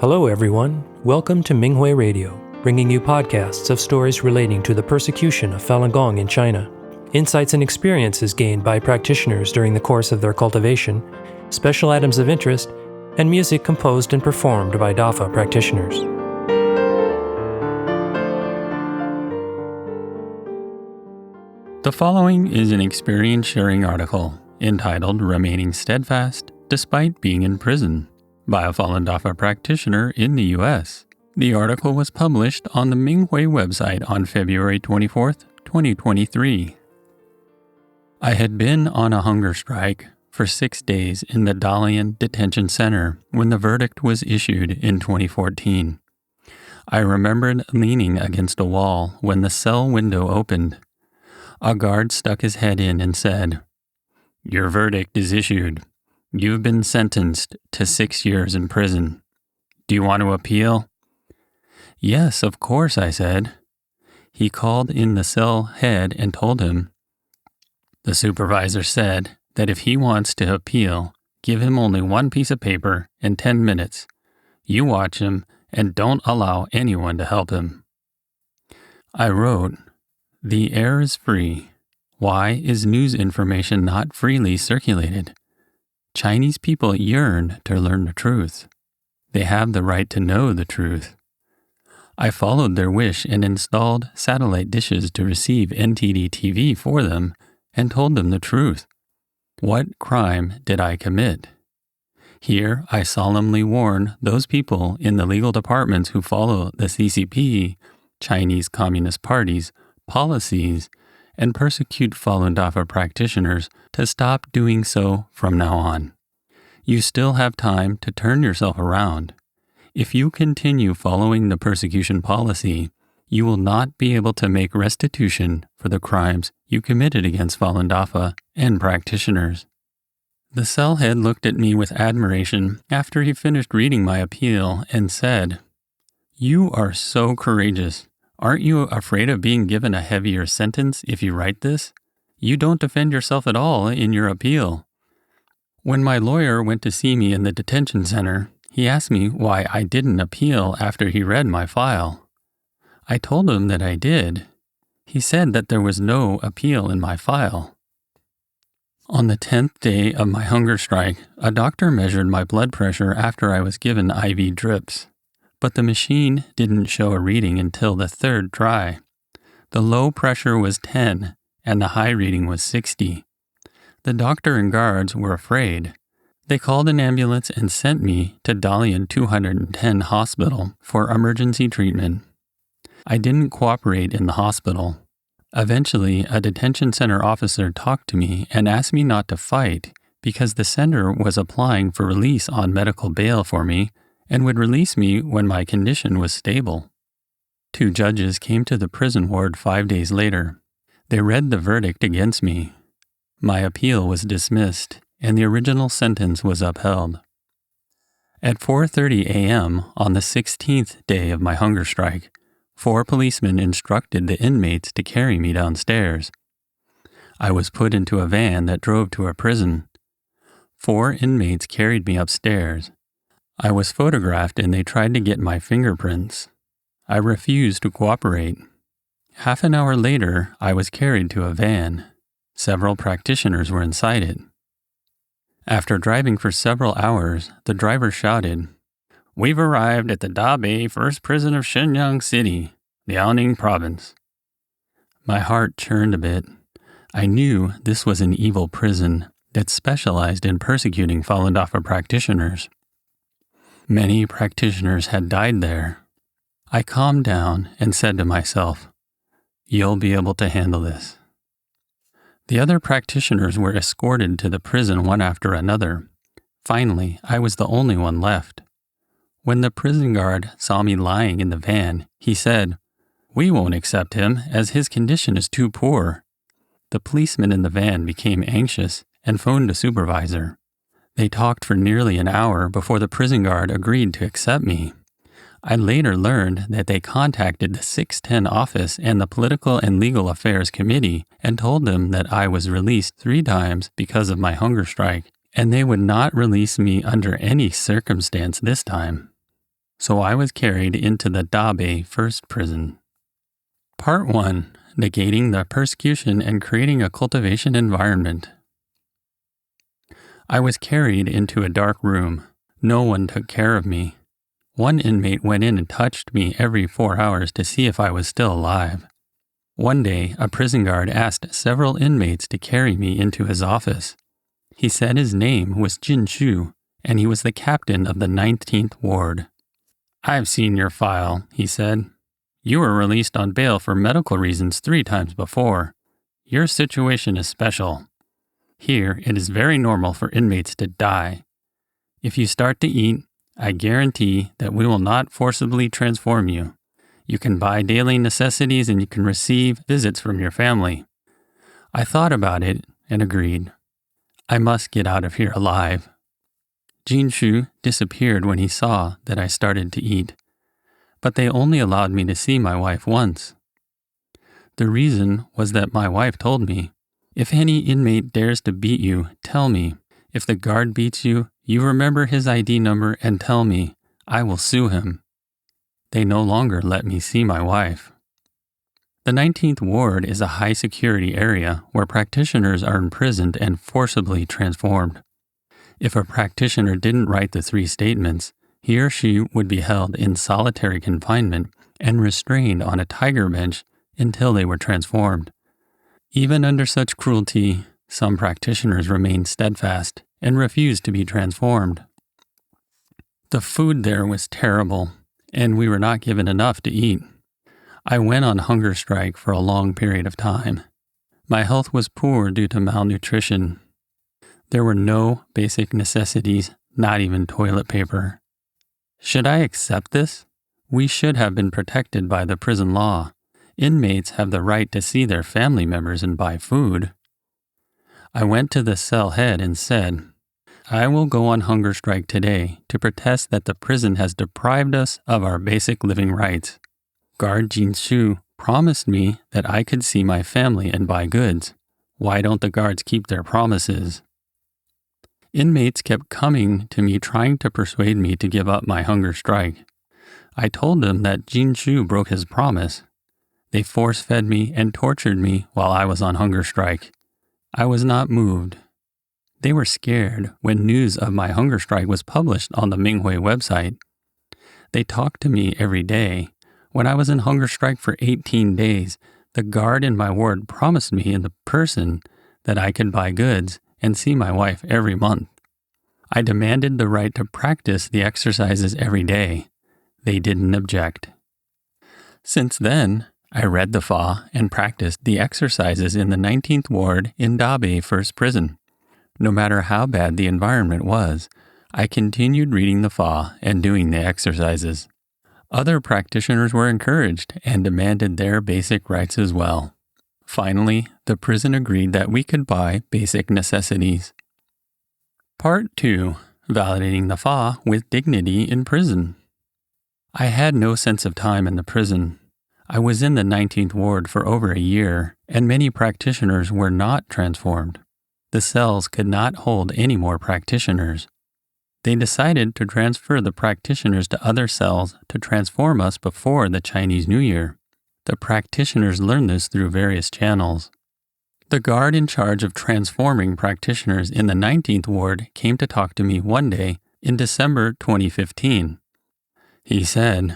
Hello everyone, welcome to Minghui Radio, bringing you podcasts of stories relating to the persecution of Falun Gong in China, insights and experiences gained by practitioners during the course of their cultivation, special items of interest, and music composed and performed by Dafa practitioners. The following is an experience-sharing article entitled Remaining Steadfast Despite Being in Prison by a Falun Dafa practitioner in the U.S. The article was published on the Minghui website on February 24, 2023. I had been on a hunger strike for 6 days in the Dalian Detention Center when the verdict was issued in 2014. I remembered leaning against a wall when the cell window opened. A guard stuck his head in and said, "Your verdict is issued. You've been sentenced to 6 years in prison. Do you want to appeal?" "Yes, of course," I said. He called in the cell head and told him. The supervisor said that if he wants to appeal, give him only one piece of paper and 10 minutes. You watch him and don't allow anyone to help him. I wrote, "The air is free. Why is news information not freely circulated? Chinese people yearn to learn the truth. They have the right to know the truth. I followed their wish and installed satellite dishes to receive NTD TV for them and told them the truth. What crime did I commit? Here I solemnly warn those people in the legal departments who follow the CCP, Chinese Communist Party's policies, and persecute Falun Dafa practitioners to stop doing so from now on. You still have time to turn yourself around. If you continue following the persecution policy, you will not be able to make restitution for the crimes you committed against Falun Dafa and practitioners." The cell head looked at me with admiration after he finished reading my appeal and said, "You are so courageous. Aren't you afraid of being given a heavier sentence if you write this? You don't defend yourself at all in your appeal." When my lawyer went to see me in the detention center, he asked me why I didn't appeal after he read my file. I told him that I did. He said that there was no appeal in my file. On the 10th day of my hunger strike, a doctor measured my blood pressure after I was given IV drips. But the machine didn't show a reading until the third try. The low pressure was 10 and the high reading was 60. The doctor and guards were afraid. They called an ambulance and sent me to Dalian 210 Hospital for emergency treatment. I didn't cooperate in the hospital. Eventually, a detention center officer talked to me and asked me not to fight because the center was applying for release on medical bail for me and would release me when my condition was stable. 2 judges came to the prison ward 5 days later. They read the verdict against me. My appeal was dismissed, and the original sentence was upheld. At 4:30 a.m. on the 16th day of my hunger strike, 4 policemen instructed the inmates to carry me downstairs. I was put into a van that drove to a prison. 4 inmates carried me upstairs. I was photographed and they tried to get my fingerprints. I refused to cooperate. Half an hour later, I was carried to a van. Several practitioners were inside it. After driving for several hours, the driver shouted, "We've arrived at the Dabei First Prison of Shenyang City, Liaoning Province." My heart churned a bit. I knew this was an evil prison that specialized in persecuting Falun Dafa practitioners. Many practitioners had died there. I calmed down and said to myself, "You'll be able to handle this." The other practitioners were escorted to the prison one after another. Finally, I was the only one left. When the prison guard saw me lying in the van, he said, "We won't accept him as his condition is too poor." The policeman in the van became anxious and phoned a supervisor. They talked for nearly an hour before the prison guard agreed to accept me. I later learned that they contacted the 610 office and the Political and Legal Affairs Committee and told them that I was released 3 times because of my hunger strike, and they would not release me under any circumstance this time. so I was carried into the Dabe First Prison. Part 1. Negating the persecution and creating a cultivation environment. I was carried into a dark room. No one took care of me. One inmate went in and touched me every 4 hours to see if I was still alive. One day, a prison guard asked several inmates to carry me into his office. He said his name was Jin Shu, and he was the captain of the 19th Ward. "I've seen your file," he said. "You were released on bail for medical reasons 3 times before. Your situation is special. Here, it is very normal for inmates to die. If you start to eat, I guarantee that we will not forcibly transform you. You can buy daily necessities and you can receive visits from your family." I thought about it and agreed. I must get out of here alive. Jin Shu disappeared when he saw that I started to eat, but they only allowed me to see my wife once. The reason was that my wife told me, "If any inmate dares to beat you, tell me. If the guard beats you, you remember his ID number and tell me. I will sue him." They no longer let me see my wife. The 19th Ward is a high-security area where practitioners are imprisoned and forcibly transformed. If a practitioner didn't write the 3 statements, he or she would be held in solitary confinement and restrained on a tiger bench until they were transformed. Even under such cruelty, some practitioners remained steadfast and refused to be transformed. The food there was terrible, and we were not given enough to eat. I went on hunger strike for a long period of time. My health was poor due to malnutrition. There were no basic necessities, not even toilet paper. Should I accept this? We should have been protected by the prison law. Inmates have the right to see their family members and buy food. I went to the cell head and said, "I will go on hunger strike today to protest that the prison has deprived us of our basic living rights. Guard Jin Shu promised me that I could see my family and buy goods. Why don't the guards keep their promises?" Inmates kept coming to me trying to persuade me to give up my hunger strike. I told them that Jin Shu broke his promise. They force-fed me and tortured me while I was on hunger strike. I was not moved. They were scared when news of my hunger strike was published on the Minghui website. They talked to me every day. When I was in hunger strike for 18 days, the guard in my ward promised me in person that I could buy goods and see my wife every month. I demanded the right to practice the exercises every day. They didn't object. Since then, I read the Fa and practiced the exercises in the 19th Ward in Dabe First Prison. No matter how bad the environment was, I continued reading the Fa and doing the exercises. Other practitioners were encouraged and demanded their basic rights as well. Finally, the prison agreed that we could buy basic necessities. Part 2. Validating the Fa with dignity in prison. I had no sense of time in the prison. I was in the 19th Ward for over a year, and many practitioners were not transformed. The cells could not hold any more practitioners. They decided to transfer the practitioners to other cells to transform us before the Chinese New Year. The practitioners learned this through various channels. The guard in charge of transforming practitioners in the 19th Ward came to talk to me one day in December 2015. He said,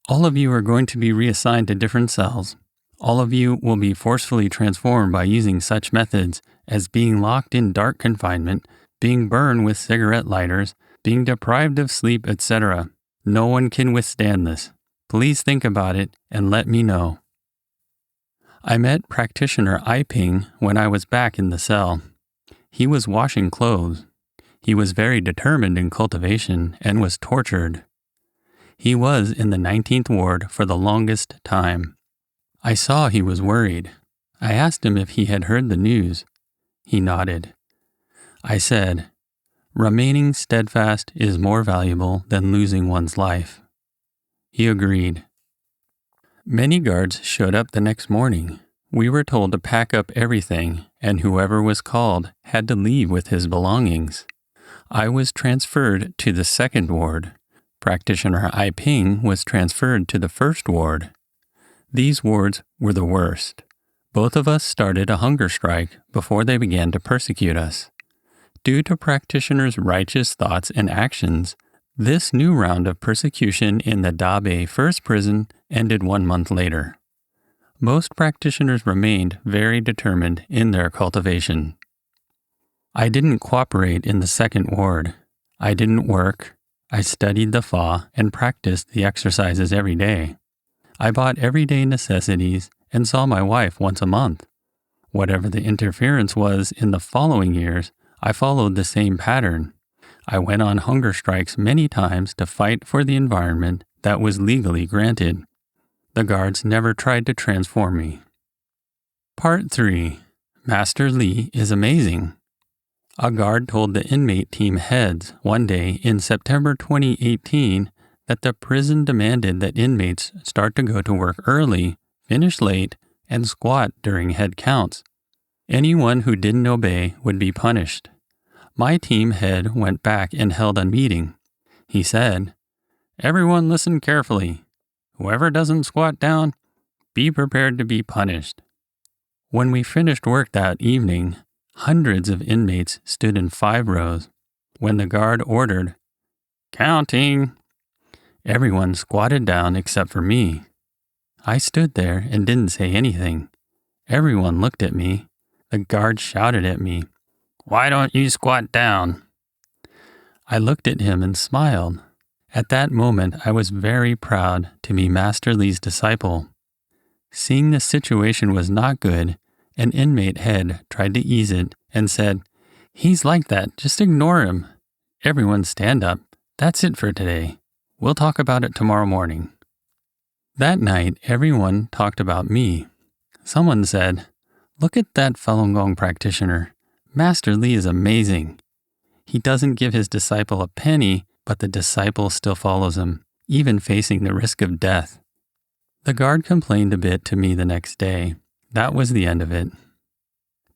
"All of you are going to be reassigned to different cells. All of you will be forcefully transformed by using such methods as being locked in dark confinement, being burned with cigarette lighters, being deprived of sleep, etc. No one can withstand this. Please think about it and let me know." I met practitioner Aiping when I was back in the cell. He was washing clothes. He was very determined in cultivation and was tortured. He was in the 19th Ward for the longest time. I saw he was worried. I asked him if he had heard the news. He nodded. I said, "Remaining steadfast is more valuable than losing one's life." He agreed. Many guards showed up the next morning. We were told to pack up everything, and whoever was called had to leave with his belongings. I was transferred to the 2nd Ward. Practitioner I Ping was transferred to the first ward. These wards were the worst. Both of us started a hunger strike before they began to persecute us. Due to practitioners' righteous thoughts and actions, this new round of persecution in the Dabe first prison ended 1 month later. Most practitioners remained very determined in their cultivation. I didn't cooperate in the second ward. I didn't work. I studied the Fa and practiced the exercises every day. I bought everyday necessities and saw my wife once a month. Whatever the interference was in the following years, I followed the same pattern. I went on hunger strikes many times to fight for the environment that was legally granted. The guards never tried to transform me. Part 3. Master Li is amazing. A guard told the inmate team heads one day in September 2018 that the prison demanded that inmates start to go to work early, finish late, and squat during head counts. Anyone who didn't obey would be punished. My team head went back and held a meeting. He said, "Everyone listen carefully. Whoever doesn't squat down, be prepared to be punished." When we finished work that evening, hundreds of inmates stood in 5 rows. When the guard ordered, "Counting," everyone squatted down except for me. I stood there and didn't say anything. Everyone looked at me. The guard shouted at me, "Why don't you squat down?" I looked at him and smiled. At that moment, I was very proud to be Master Li's disciple. Seeing the situation was not good, an inmate head tried to ease it and said, "He's like that, just ignore him. Everyone stand up. That's it for today. We'll talk about it tomorrow morning." That night, everyone talked about me. Someone said, "Look at that Falun Gong practitioner. Master Li is amazing. He doesn't give his disciple a penny, but the disciple still follows him, even facing the risk of death." The guard complained a bit to me the next day. That was the end of it.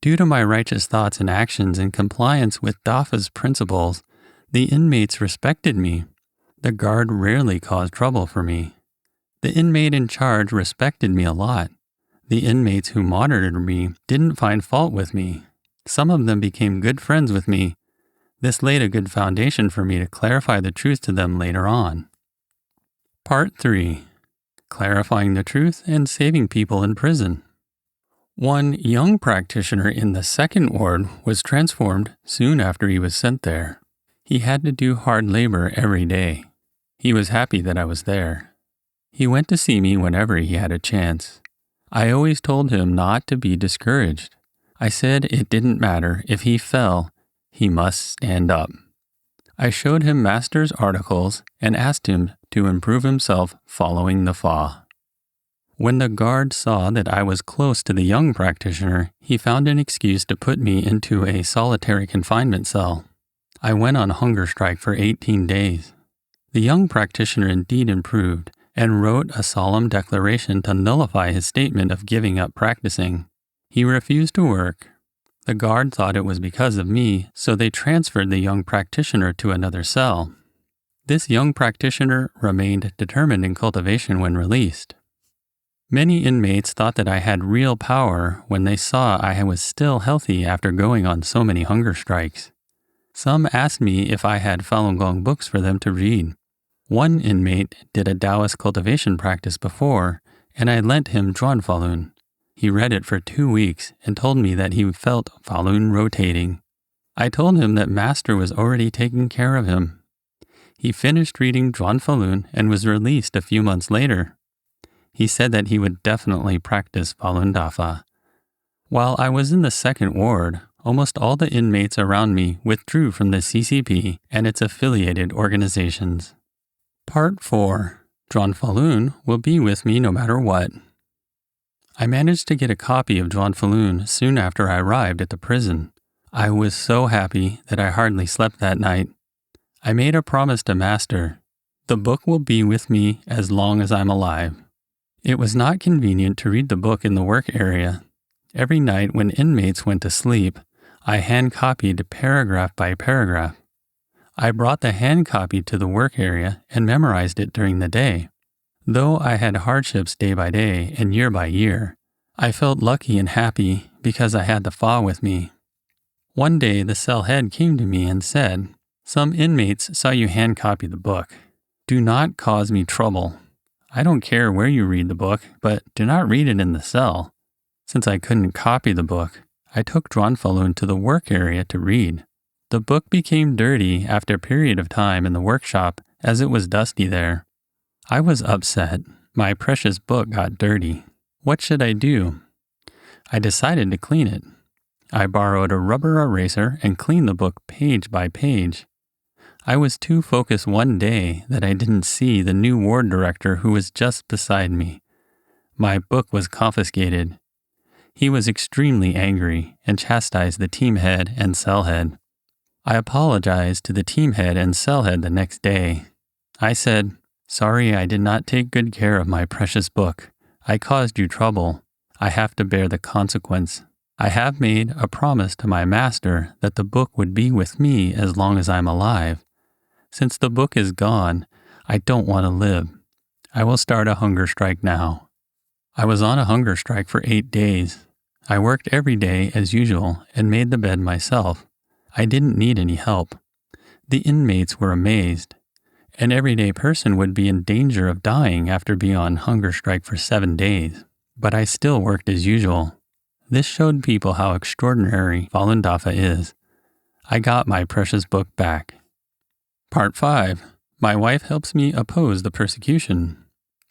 Due to my righteous thoughts and actions in compliance with Dafa's principles, the inmates respected me. The guard rarely caused trouble for me. The inmate in charge respected me a lot. The inmates who monitored me didn't find fault with me. Some of them became good friends with me. This laid a good foundation for me to clarify the truth to them later on. Part 3. Clarifying the truth and saving people in prison. One young practitioner in the second ward was transformed soon after he was sent there. He had to do hard labor every day. He was happy that I was there. He went to see me whenever he had a chance. I always told him not to be discouraged. I said it didn't matter if he fell, he must stand up. I showed him Master's articles and asked him to improve himself following the Fa. When the guard saw that I was close to the young practitioner, he found an excuse to put me into a solitary confinement cell. I went on hunger strike for 18 days. The young practitioner indeed improved and wrote a solemn declaration to nullify his statement of giving up practicing. He refused to work. The guard thought it was because of me, so they transferred the young practitioner to another cell. This young practitioner remained determined in cultivation when released. Many inmates thought that I had real power when they saw I was still healthy after going on so many hunger strikes. Some asked me if I had Falun Gong books for them to read. One inmate did a Taoist cultivation practice before, and I lent him Zhuan Falun. He read it for 2 weeks and told me that he felt Falun rotating. I told him that Master was already taking care of him. He finished reading Zhuan Falun and was released a few months later. He said that he would definitely practice Falun Dafa. While I was in the second ward, almost all the inmates around me withdrew from the CCP and its affiliated organizations. Part 4. Zhuan Falun will be with me no matter what. I managed to get a copy of Zhuan Falun soon after I arrived at the prison. I was so happy that I hardly slept that night. I made a promise to Master. The book will be with me as long as I'm alive. It was not convenient to read the book in the work area. Every night when inmates went to sleep, I hand-copied paragraph by paragraph. I brought the hand copy to the work area and memorized it during the day. Though I had hardships day by day and year by year, I felt lucky and happy because I had the Fa with me. One day the cell head came to me and said, "Some inmates saw you hand copy the book. Do not cause me trouble. I don't care where you read the book, but do not read it in the cell." Since I couldn't copy the book, I took Dronfalo into the work area to read. The book became dirty after a period of time in the workshop as it was dusty there. I was upset. My precious book got dirty. What should I do? I decided to clean it. I borrowed a rubber eraser and cleaned the book page by page. I was too focused one day that I didn't see the new ward director who was just beside me. My book was confiscated. He was extremely angry and chastised the team head and cell head. I apologized to the team head and cell head the next day. I said, "Sorry, I did not take good care of my precious book. I caused you trouble. I have to bear the consequence. I have made a promise to my master that the book would be with me as long as I'm alive. Since the book is gone, I don't want to live. I will start a hunger strike now." I was on a hunger strike for 8 days. I worked every day as usual and made the bed myself. I didn't need any help. The inmates were amazed. An everyday person would be in danger of dying after being on hunger strike for 7 days, but I still worked as usual. This showed people how extraordinary Falun Dafa is. I got my precious book back. Part 5. My wife helps me oppose the persecution.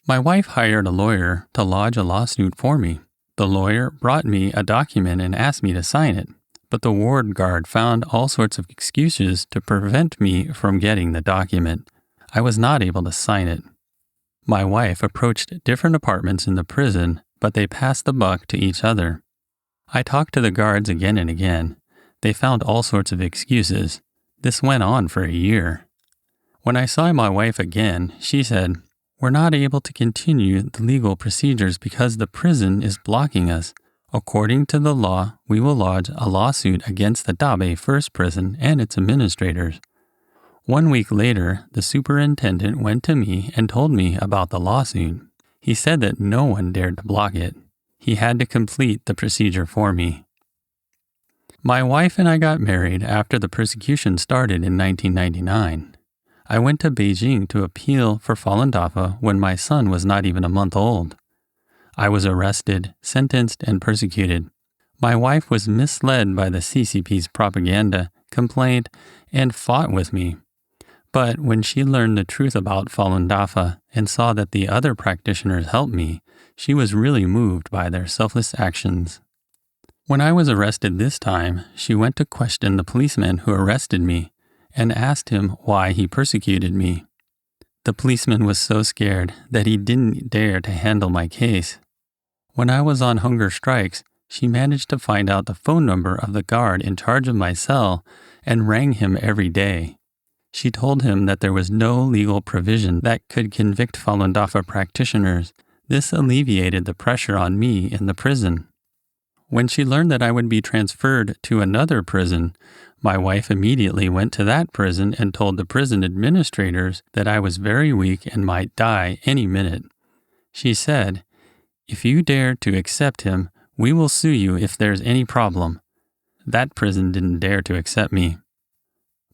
My wife hired a lawyer to lodge a lawsuit for me. The lawyer brought me a document and asked me to sign it, but the ward guard found all sorts of excuses to prevent me from getting the document. I was not able to sign it. My wife approached different apartments in the prison, but they passed the buck to each other. I talked to the guards again and again. They found all sorts of excuses. This went on for a year. When I saw my wife again, she said, "We're not able to continue the legal procedures because the prison is blocking us. According to the law, we will lodge a lawsuit against the Dabe First Prison and its administrators." 1 week later, the superintendent went to me and told me about the lawsuit. He said that no one dared to block it. He had to complete the procedure for me. My wife and I got married after the persecution started in 1999. I went to Beijing to appeal for Falun Dafa when my son was not even a month old. I was arrested, sentenced, and persecuted. My wife was misled by the CCP's propaganda, complained, and fought with me. But when she learned the truth about Falun Dafa and saw that the other practitioners helped me, she was really moved by their selfless actions. When I was arrested this time, she went to question the policeman who arrested me and asked him why he persecuted me. The policeman was so scared that he didn't dare to handle my case. When I was on hunger strikes, she managed to find out the phone number of the guard in charge of my cell and rang him every day. She told him that there was no legal provision that could convict Falun Dafa practitioners. This alleviated the pressure on me in the prison. When she learned that I would be transferred to another prison, my wife immediately went to that prison and told the prison administrators that I was very weak and might die any minute. She said, "If you dare to accept him, we will sue you if there's any problem." That prison didn't dare to accept me.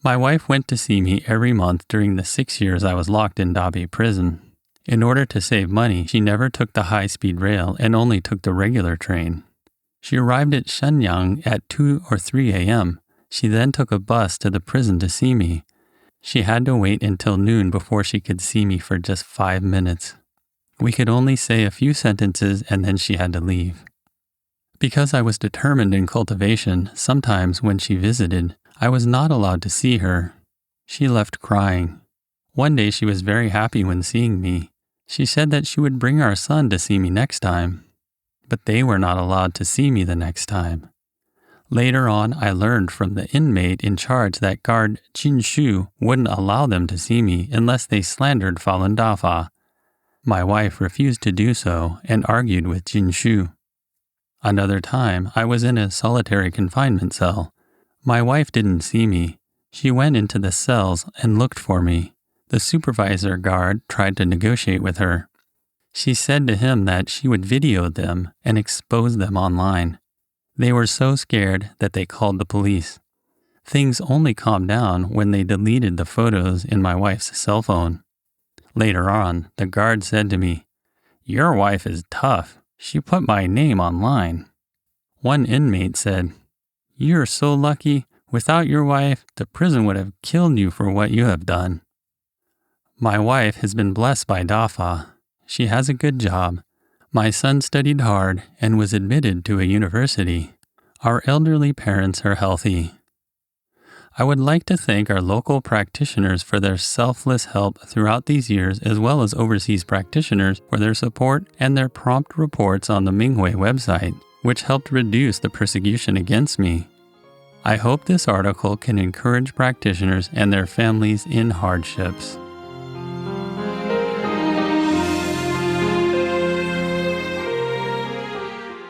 My wife went to see me every month during the 6 years I was locked in Dabe prison. In order to save money, she never took the high-speed rail and only took the regular train. She arrived at Shenyang at 2 or 3 a.m. She then took a bus to the prison to see me. She had to wait until noon before she could see me for just 5 minutes. We could only say a few sentences and then she had to leave. Because I was determined in cultivation, sometimes when she visited, I was not allowed to see her. She left crying. One day she was very happy when seeing me. She said that she would bring our son to see me next time. But they were not allowed to see me the next time. Later on, I learned from the inmate in charge that guard Jin Shu wouldn't allow them to see me unless they slandered Falun Dafa. My wife refused to do so and argued with Jin Shu. Another time, I was in a solitary confinement cell. My wife didn't see me, She went into the cells and looked for me. The supervisor guard tried to negotiate with her. She said to him that she would video them and expose them online. They were so scared that they called the police. Things only calmed down when they deleted the photos in my wife's cell phone. Later on, the guard said to me, "Your wife is tough. She put my name online." One inmate said, "You're so lucky. Without your wife, the prison would have killed you for what you have done." My wife has been blessed by DAFA. She has a good job. My son studied hard and was admitted to a university. Our elderly parents are healthy. I would like to thank our local practitioners for their selfless help throughout these years, as well as overseas practitioners for their support and their prompt reports on the Minghui website, which helped reduce the persecution against me. I hope this article can encourage practitioners and their families in hardships.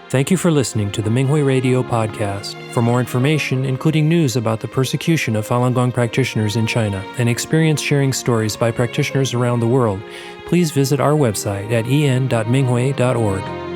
Thank you for listening to the Minghui Radio podcast. For more information, including news about the persecution of Falun Gong practitioners in China and experience-sharing stories by practitioners around the world, please visit our website at en.minghui.org.